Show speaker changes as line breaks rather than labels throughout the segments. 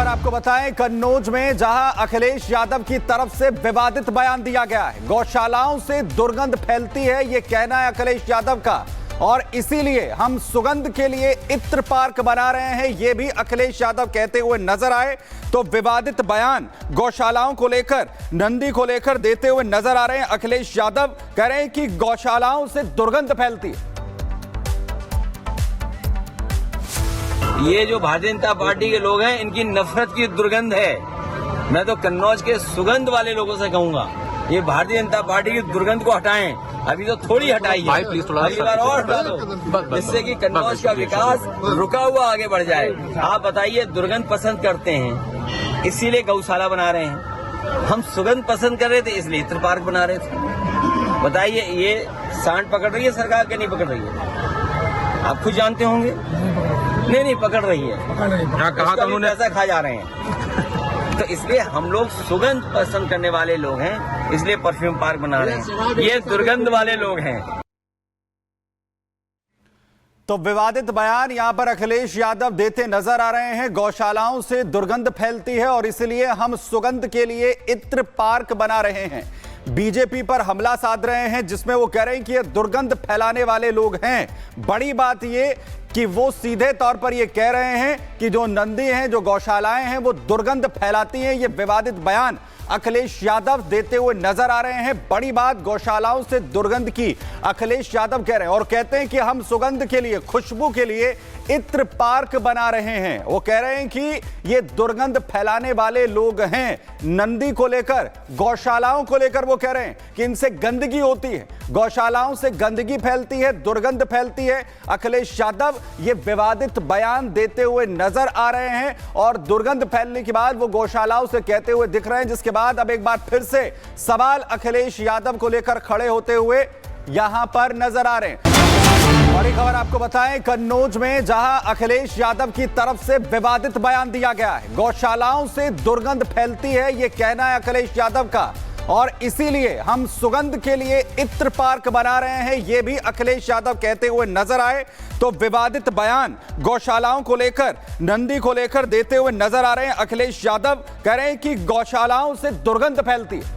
खबर आपको बताएं, कन्नौज में जहां अखिलेश यादव की तरफ से विवादित बयान दिया गया है। गौशालाओं से दुर्गंध फैलती है, यह कहना है अखिलेश यादव का, और इसीलिए हम सुगंध के लिए इत्र पार्क बना रहे हैं, यह भी अखिलेश यादव कहते हुए नजर आए। तो विवादित बयान गौशालाओं को लेकर, नंदी को लेकर देते हुए नजर आ रहे हैं अखिलेश यादव। कह रहे हैं कि गौशालाओं से दुर्गंध फैलती है।
ये जो भारतीय जनता पार्टी के लोग हैं, इनकी नफरत की दुर्गंध है। मैं तो कन्नौज के सुगंध वाले लोगों से कहूंगा, ये भारतीय जनता पार्टी की दुर्गंध को हटाएं। अभी तो थोड़ी हटाई है, अगली बार और हटा दो, जिससे कि कन्नौज का विकास रुका हुआ आगे बढ़ जाए। आप बताइए, दुर्गंध पसंद करते हैं इसीलिए गौशाला बना रहे हैं, हम सुगंध पसंद कर रहे थे इसलिए इत्र पार्क बना रहे थे। बताइए, ये सांड पकड़ रही है सरकार के नहीं पकड़ रही है? आप खुद जानते होंगे। नहीं पकड़ रही है, कहा तो उन्होंने पैसा खा जा रहे हैं। तो इसलिए हम लोग सुगंध पसंद करने वाले लोग हैं, इसलिए परफ्यूम पार्क बना रहे हैं। ये दुर्गंध वाले लोग हैं।
तो विवादित बयान यहां पर अखिलेश यादव देते नजर आ रहे हैं। गौशालाओं से दुर्गंध फैलती है और इसलिए हम सुगंध के लिए इत्र पार्क बना रहे हैं। बीजेपी पर हमला साध रहे हैं, जिसमें वो कह रहे हैं कि ये दुर्गंध फैलाने वाले लोग हैं। बड़ी बात ये कि वो सीधे तौर पर ये कह रहे हैं कि जो नंदी हैं, जो गौशालाएं हैं, वो दुर्गंध फैलाती हैं। ये विवादित बयान अखिलेश यादव देते हुए नजर आ रहे हैं। बड़ी बात गौशालाओं से दुर्गंध की अखिलेश यादव कह रहे हैं और कहते हैं कि हम सुगंध के लिए, खुशबू के लिए इत्र पार्क बना रहे हैं। वो कह रहे हैं कि ये दुर्गंध फैलाने वाले लोग हैं। नंदी को लेकर, गौशालाओं को लेकर वो कह रहे हैं कि इनसे गंदगी होती है, गौशालाओं से गंदगी फैलती है, दुर्गंध फैलती है। अखिलेश यादव ये विवादित बयान देते हुए नजर आ रहे हैं और दुर्गंध फैलने के बाद वो गौशालाओं से कहते हुए दिख रहे हैं, जिसके बाद अब एक बार फिर से सवाल अखिलेश यादव को लेकर खड़े होते हुए यहां पर नजर आ रहे हैं। बड़ी खबर आपको बताएं, कन्नौज में जहां अखिलेश यादव की तरफ से विवादित बयान दिया गया है। गौशालाओं से दुर्गंध फैलती है, यह कहना है अखिलेश यादव का, और इसीलिए हम सुगंध के लिए इत्र पार्क बना रहे हैं, यह भी अखिलेश यादव कहते हुए नजर आए। तो विवादित बयान गौशालाओं को लेकर, नंदी को लेकर देते हुए नजर आ रहे हैं अखिलेश यादव। कह रहे हैं कि गौशालाओं से दुर्गंध फैलती है।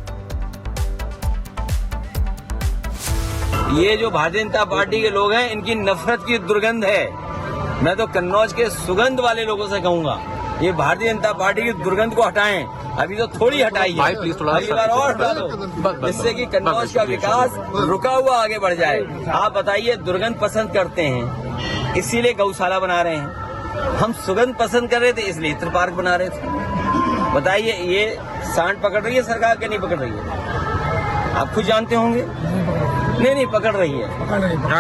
ये जो भारतीय जनता पार्टी के लोग हैं, इनकी नफरत की दुर्गंध है। मैं तो कन्नौज के सुगंध वाले लोगों से कहूंगा, ये भारतीय जनता पार्टी की दुर्गंध को हटाएं। अभी तो थोड़ी हटाई है, अगली बार और हटा दो, जिससे कि कन्नौज का विकास रुका हुआ आगे बढ़ जाए। आप बताइए, दुर्गंध पसंद करते हैं इसीलिए गौशाला बना रहे हैं, हम सुगंध पसंद कर रहे थे इसलिए इत्र पार्क बना रहे थे। बताइए, ये सांड पकड़ रही है सरकार के नहीं पकड़ रही है? आप खुद जानते होंगे। नहीं पकड़ रही है,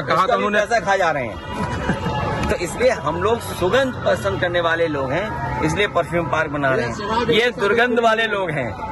कहा तो उन्होंने पैसा खा जा रहे हैं। तो इसलिए हम लोग सुगंध पसंद करने वाले लोग हैं, इसलिए परफ्यूम पार्क बना रहे हैं। ये दुर्गंध वाले लोग हैं।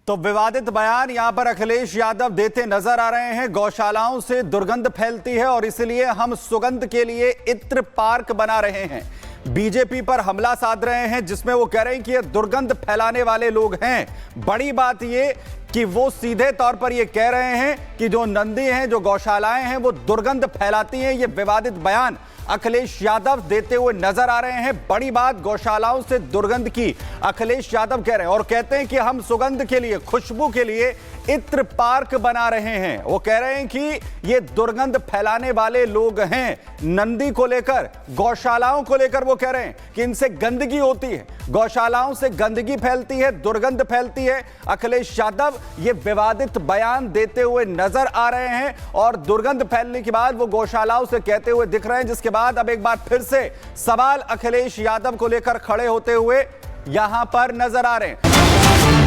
तो विवादित बयान यहां पर अखिलेश यादव देते नजर आ रहे हैं। गौशालाओं से दुर्गंध फैलती है और इसलिए हम सुगंध के लिए इत्र पार्क बना रहे हैं। बीजेपी पर हमला साध रहे हैं, जिसमें वो कह रहे हैं कि ये दुर्गंध फैलाने वाले लोग हैं। बड़ी बात ये कि वो सीधे तौर पर ये कह रहे हैं कि जो नंदी हैं, जो गौशालाएं हैं, वो दुर्गंध फैलाती हैं। ये विवादित बयान अखिलेश यादव देते हुए नजर आ रहे हैं। बड़ी बात गौशालाओं से दुर्गंध की अखिलेश यादव कह रहे हैं और कहते हैं कि हम सुगंध के लिए, खुशबू के लिए इत्र पार्क बना रहे हैं। वो कह रहे हैं कि ये दुर्गंध फैलाने वाले लोग हैं। नंदी को लेकर, गौशालाओं को लेकर वो कह रहे हैं कि इनसे गंदगी होती है, गौशालाओं से गंदगी फैलती है, दुर्गंध फैलती है। अखिलेश यादव ये विवादित बयान देते हुए नजर आ रहे हैं और दुर्गंध फैलने के बाद वो गौशालाओं से कहते हुए दिख रहे हैं, जिसके बाद अब एक बार फिर से सवाल अखिलेश यादव को लेकर खड़े होते हुए यहां पर नजर आ रहे हैं।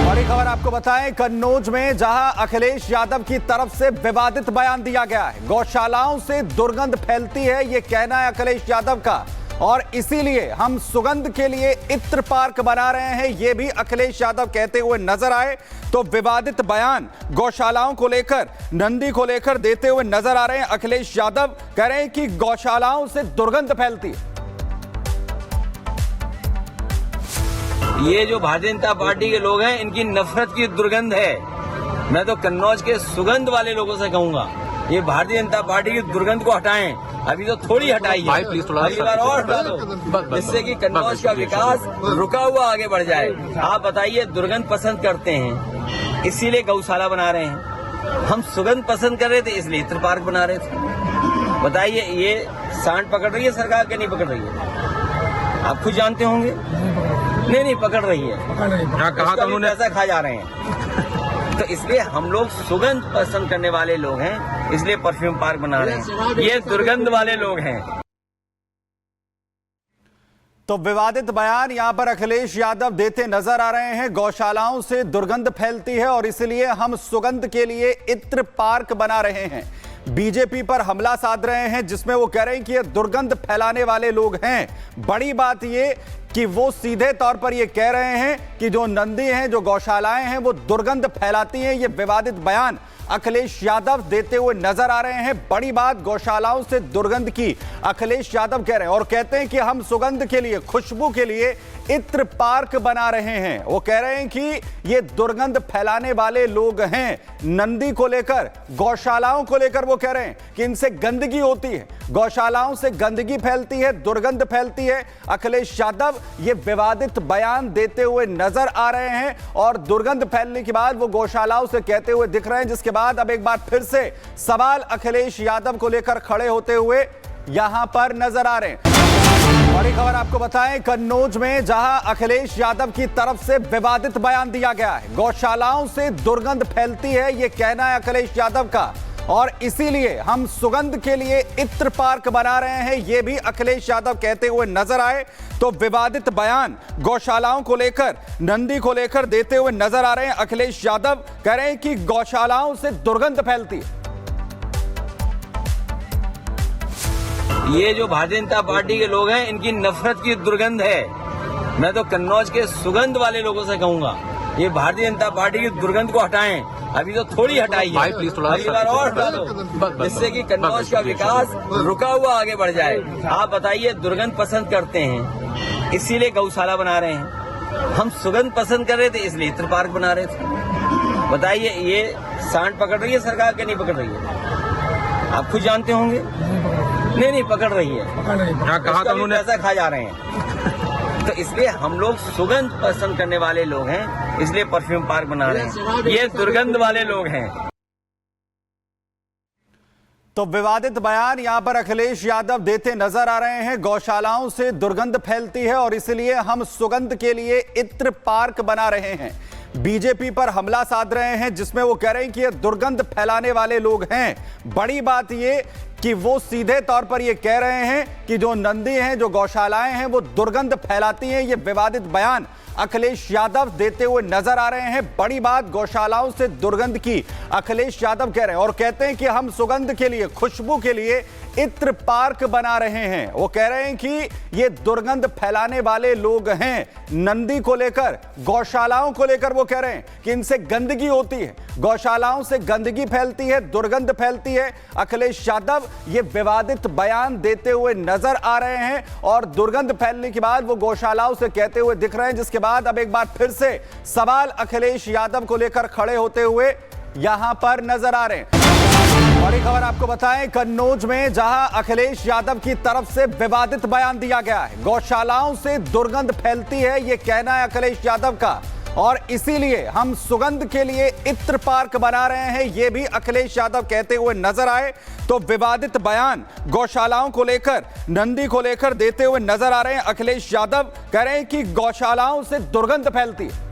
बड़ी खबर आपको बताएं, कन्नौज में जहां अखिलेश यादव की तरफ से विवादित बयान दिया गया है। गौशालाओं से दुर्गंध फैलती है, यह कहना है अखिलेश यादव का, और इसीलिए हम सुगंध के लिए इत्र पार्क बना रहे हैं, यह भी अखिलेश यादव कहते हुए नजर आए। तो विवादित बयान गौशालाओं को लेकर, नंदी को लेकर देते हुए नजर आ रहे हैं अखिलेश यादव। कह रहे हैं कि गौशालाओं से दुर्गंध फैलती है।
ये जो भारतीय जनता पार्टी के लोग हैं, इनकी नफरत की दुर्गंध है। मैं तो कन्नौज के सुगंध वाले लोगों से कहूंगा, ये भारतीय जनता पार्टी की दुर्गंध को हटाएं। अभी तो थोड़ी हटाई है, अगली बार और हटा दो, जिससे कि कन्नौज का विकास रुका हुआ आगे बढ़ जाए। आप बताइए, दुर्गंध पसंद करते हैं इसीलिए गौशाला बना रहे हैं, हम सुगंध पसंद कर रहे थे इसलिए इत्र पार्क बना रहे थे। बताइए, ये सांड पकड़ रही है सरकार के नहीं पकड़ रही है? आप खुद जानते होंगे। नहीं पकड़ रही है,
कहा था उन्होंने
पैसा खा जा रहे हैं। तो इसलिए हम लोग सुगंध पसंद करने वाले लोग हैं, इसलिए परफ्यूम पार्क बना रहे हैं। ये दुर्गंध वाले लोग हैं।
तो विवादित बयान यहां पर अखिलेश यादव देते नजर आ रहे हैं। गौशालाओं से दुर्गंध फैलती है और इसलिए हम सुगंध के लिए इत्र पार्क बना रहे हैं। बीजेपी पर हमला साध रहे हैं, जिसमें वो कह रहे हैं कि ये दुर्गंध फैलाने वाले लोग हैं। बड़ी बात ये कि वो सीधे तौर पर ये कह रहे हैं कि जो नंदी हैं, जो गौशालाएं हैं, वो दुर्गंध फैलाती हैं। ये विवादित बयान अखिलेश यादव देते हुए नजर आ रहे हैं। बड़ी बात, गौशालाओं से दुर्गंध की अखिलेश यादव कह रहे हैं और कहते हैं कि हम सुगंध के लिए, खुशबू के लिए इत्र पार्क बना रहे हैं। वो कह रहे हैं कि ये दुर्गंध फैलाने वाले लोग हैं। नंदी को लेकर, गौशालाओं को लेकर वो कह रहे हैं कि इनसे गंदगी होती है, गौशालाओं से गंदगी फैलती है, दुर्गंध फैलती है। अखिलेश यादव ये विवादित बयान देते हुए नजर आ रहे हैं और दुर्गंध फैलने के बाद वो गौशालाओं से कहते हुए दिख रहे हैं, जिसके बाद अब एक बार फिर से सवाल अखिलेश यादव को लेकर खड़े होते हुए यहां पर नजर आ रहे हैं। बड़ी खबर आपको बताएं, कन्नौज में जहां अखिलेश यादव की तरफ से विवादित बयान दिया गया है, गौशालाओं से दुर्गंध फैलती है, यह कहना है अखिलेश यादव का, और इसीलिए हम सुगंध के लिए इत्र पार्क बना रहे हैं, यह भी अखिलेश यादव कहते हुए नजर आए। तो विवादित बयान गौशालाओं को लेकर, नंदी को लेकर देते हुए नजर आ रहे हैं अखिलेश यादव। कह रहे हैं कि गौशालाओं से दुर्गंध फैलती है।
ये जो भारतीय जनता पार्टी के लोग हैं, इनकी नफरत की दुर्गंध है। मैं तो कन्नौज के सुगंध वाले लोगों से कहूंगा, ये भारतीय जनता पार्टी की दुर्गंध को हटाएं। अभी तो थोड़ी हटाई है, अगली बार और हटा दो, जिससे कि कन्नौज का विकास रुका हुआ आगे बढ़ जाए। आप बताइए, दुर्गंध पसंद करते हैं इसीलिए गौशाला बना रहे हैं, हम सुगंध पसंद कर रहे थे इसलिए इत्र पार्क बना रहे थे। बताइए, ये सांड पकड़ रही है सरकार के नहीं पकड़ रही है? आप खुद जानते होंगे। नहीं पकड़ रही है,
कहा था उन्होंने
पैसा खा जा रहे हैं। तो इसलिए हम लोग सुगंध पसंद करने वाले लोग हैं, इसलिए परफ्यूम पार्क बना रहे हैं। ये दुर्गंध वाले लोग हैं।
तो विवादित बयान यहां पर अखिलेश यादव देते नजर आ रहे हैं। गौशालाओं से दुर्गंध फैलती है और इसलिए हम सुगंध के लिए इत्र पार्क बना रहे हैं। बीजेपी पर हमला साध रहे हैं, जिसमें वो कह रहे हैं कि ये दुर्गंध फैलाने वाले लोग हैं। बड़ी बात ये कि वो सीधे तौर पर ये कह रहे हैं कि जो नंदी हैं, जो गौशालाएं हैं, वो दुर्गंध फैलाती हैं। ये विवादित बयान अखिलेश यादव देते हुए नजर आ रहे हैं। बड़ी बात, गौशालाओं से दुर्गंध की अखिलेश यादव कह रहे हैं और कहते हैं कि हम सुगंध के लिए, खुशबू के लिए इत्र पार्क बना रहे हैं। वो कह रहे हैं कि ये दुर्गंध फैलाने वाले लोग हैं। नंदी को लेकर, गौशालाओं को लेकर वो कह रहे हैं कि इनसे गंदगी होती है, गौशालाओं से गंदगी फैलती है, दुर्गंध फैलती है। अखिलेश यादव ये विवादित बयान देते हुए नजर आ रहे हैं और दुर्गंध फैलने के बाद वो गौशालाओं से कहते हुए दिख रहे हैं, जिसके बाद अब एक बार फिर से सवाल अखिलेश यादव को लेकर खड़े होते हुए यहां पर नजर आ रहे हैं। बड़ी खबर आपको बताएं, कन्नौज में जहां अखिलेश यादव की तरफ से विवादित बयान दिया गया है, गौशालाओं से दुर्गंध फैलती है, यह कहना है अखिलेश यादव का, और इसीलिए हम सुगंध के लिए इत्र पार्क बना रहे हैं, यह भी अखिलेश यादव कहते हुए नजर आए। तो विवादित बयान गौशालाओं को लेकर, नंदी को लेकर देते हुए नजर आ रहे हैं अखिलेश यादव। कह रहे हैं कि गौशालाओं से दुर्गंध फैलती है।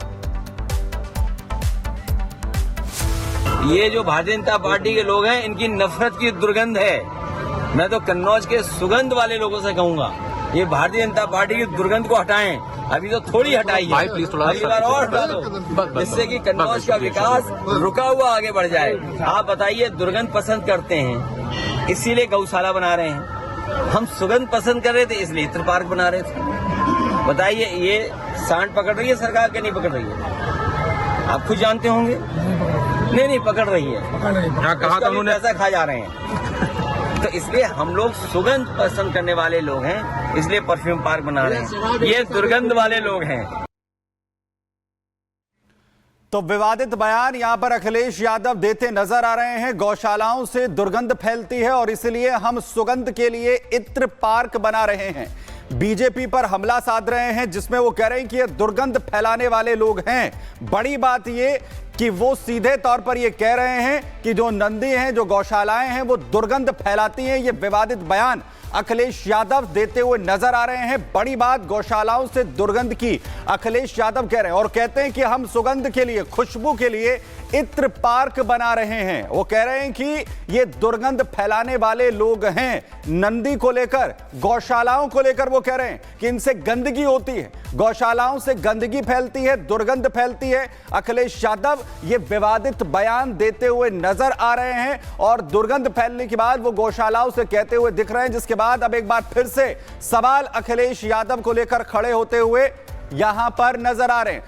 ये जो भारतीय जनता पार्टी के लोग हैं, इनकी नफरत की दुर्गंध है। मैं तो कन्नौज के सुगंध वाले लोगों से कहूंगा, ये भारतीय जनता पार्टी की दुर्गंध को हटाएं। अभी तो थोड़ी हटाई है, अगली बार और हटा दो, जिससे कि कन्नौज का विकास रुका हुआ आगे बढ़ जाए। आप बताइए, दुर्गंध पसंद करते हैं इसीलिए गौशाला बना रहे हैं, हम सुगंध पसंद कर रहे थे इसलिए इत्र पार्क बना रहे थे। बताइए, ये सांड पकड़ रही है सरकार के नहीं पकड़ रही है? आप खुद जानते होंगे। नहीं पकड़ रही है,
कहा था उन्होंने
पैसा खा जा रहे हैं। तो इसलिए हम लोग सुगंध पसंद करने वाले लोग हैं, इसलिए परफ्यूम पार्क बना रहे हैं। ये दुर्गंध वाले लोग हैं।
तो विवादित बयान यहां पर अखिलेश यादव देते नजर आ रहे हैं। गौशालाओं से दुर्गंध फैलती है और इसलिए हम सुगंध के लिए इत्र पार्क बना रहे हैं। बीजेपी पर हमला साध रहे हैं, जिसमें वो कह रहे हैं कि ये दुर्गंध फैलाने वाले लोग हैं। बड़ी बात ये कि वो सीधे तौर पर ये कह रहे हैं कि जो नंदी हैं, जो गौशालाएं हैं, वो दुर्गंध फैलाती हैं। ये विवादित बयान अखिलेश यादव देते हुए नजर आ रहे हैं। बड़ी बात, गौशालाओं से दुर्गंध की अखिलेश यादव कह रहे हैं और कहते हैं कि हम सुगंध के लिए, खुशबू के लिए इत्र पार्क बना रहे हैं। वो कह रहे हैं कि ये दुर्गंध फैलाने वाले लोग हैं। नंदी को लेकर, गौशालाओं को लेकर वो कह रहे हैं कि इनसे गंदगी होती है, गौशालाओं से गंदगी फैलती है, दुर्गंध फैलती है। अखिलेश यादव ये विवादित बयान देते हुए नजर आ रहे हैं और दुर्गंध फैलने के बाद वो गौशालाओं से कहते हुए दिख रहे हैं, जिसके बाद अब एक बार फिर से सवाल अखिलेश यादव को लेकर खड़े होते हुए यहां पर नजर आ रहे हैं।